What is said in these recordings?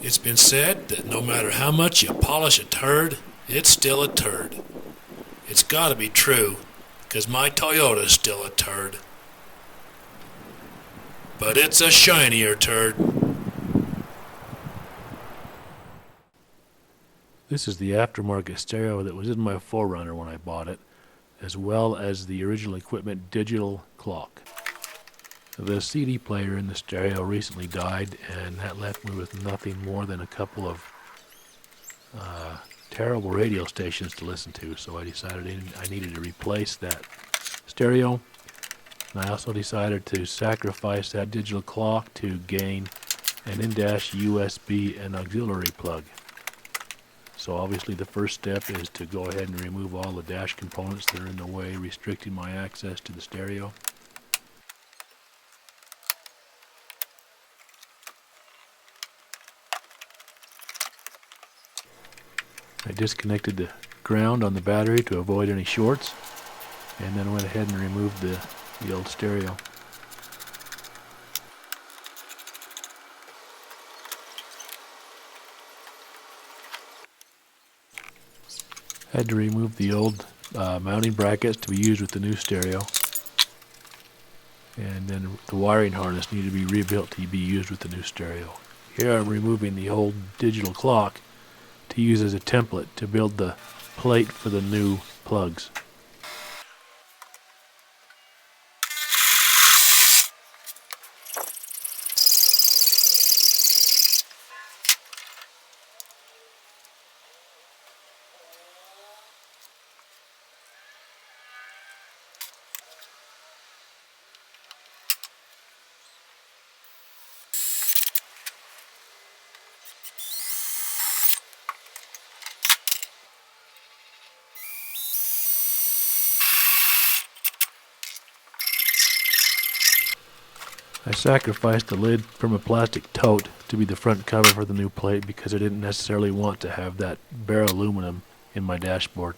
It's been said that no matter how much you polish a turd, it's still a turd. It's gotta be true, 'cause my Toyota's still a turd. But it's a shinier turd. This is the aftermarket stereo that was in my 4Runner when I bought it, as well as the original equipment digital clock. The CD player in the stereo recently died, and that left me with nothing more than a couple of terrible radio stations to listen to, so I decided I needed to replace that stereo. And I also decided to sacrifice that digital clock to gain an in-dash USB and auxiliary plug. So obviously the first step is to go ahead and remove all the dash components that are in the way, restricting my access to the stereo. I disconnected the ground on the battery to avoid any shorts, and then went ahead and removed the old stereo. Had to remove the old mounting brackets to be used with the new stereo, and then the wiring harness needed to be rebuilt to be used with the new stereo. Here I'm removing the old digital clock to use as a template to build the plate for the new plugs. I sacrificed the lid from a plastic tote to be the front cover for the new plate because I didn't necessarily want to have that bare aluminum in my dashboard.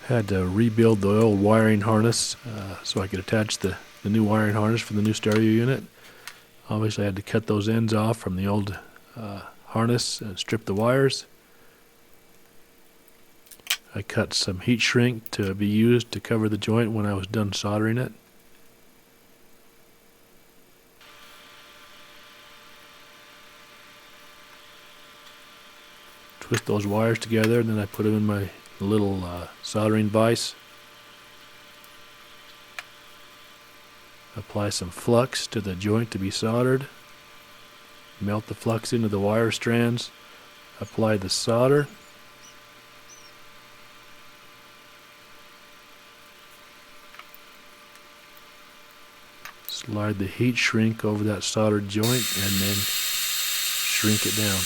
Had to rebuild the old wiring harness so I could attach the new wiring harness for the new stereo unit. Obviously I had to cut those ends off from the old harness and strip the wires. I cut some heat shrink to be used to cover the joint when I was done soldering it. Twist those wires together, and then I put them in my little soldering vise. Apply some flux to the joint to be soldered. Melt the flux into the wire strands. Apply the solder. Slide the heat shrink over that soldered joint and then shrink it down.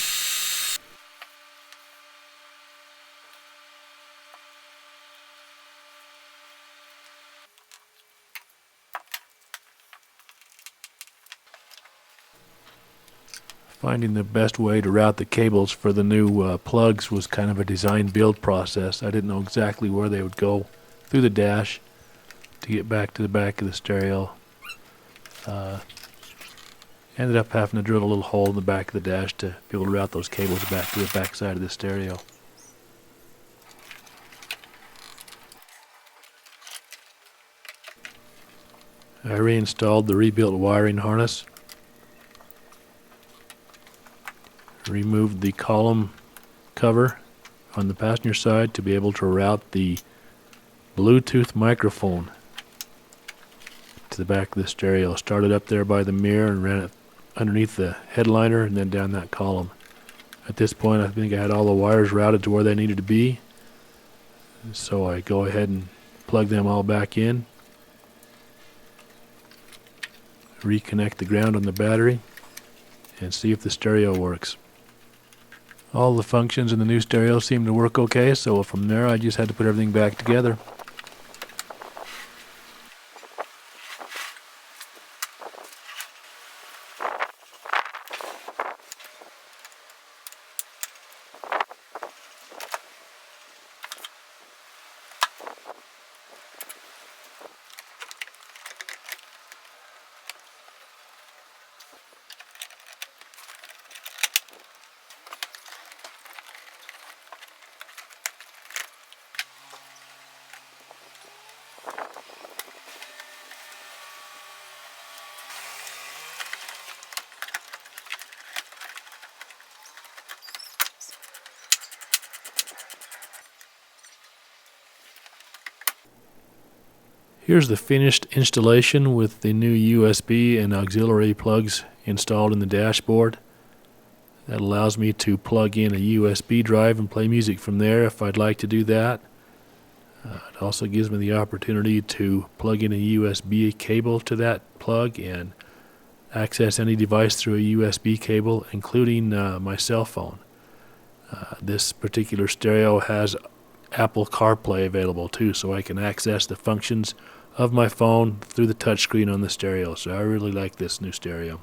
Finding the best way to route the cables for the new plugs was kind of a design build process. I didn't know exactly where they would go through the dash to get back to the back of the stereo. Ended up having to drill a little hole in the back of the dash to be able to route those cables back to the back side of the stereo. I reinstalled the rebuilt wiring harness. Removed the column cover on the passenger side to be able to route the Bluetooth microphone to the back of the stereo. Started up there by the mirror and ran it underneath the headliner and then down that column. At this point I think I had all the wires routed to where they needed to be, so I go ahead and plug them all back in. reconnect the ground on the battery, and see if the stereo works. All the functions in the new stereo seem to work okay, so from there I just had to put everything back together. Here's the finished installation with the new USB and auxiliary plugs installed in the dashboard. That allows me to plug in a USB drive and play music from there if I'd like to do that. It also gives me the opportunity to plug in a USB cable to that plug and access any device through a USB cable, including my cell phone. This particular stereo has Apple CarPlay available too, so I can access the functions of my phone through the touchscreen on the stereo. So I really like this new stereo.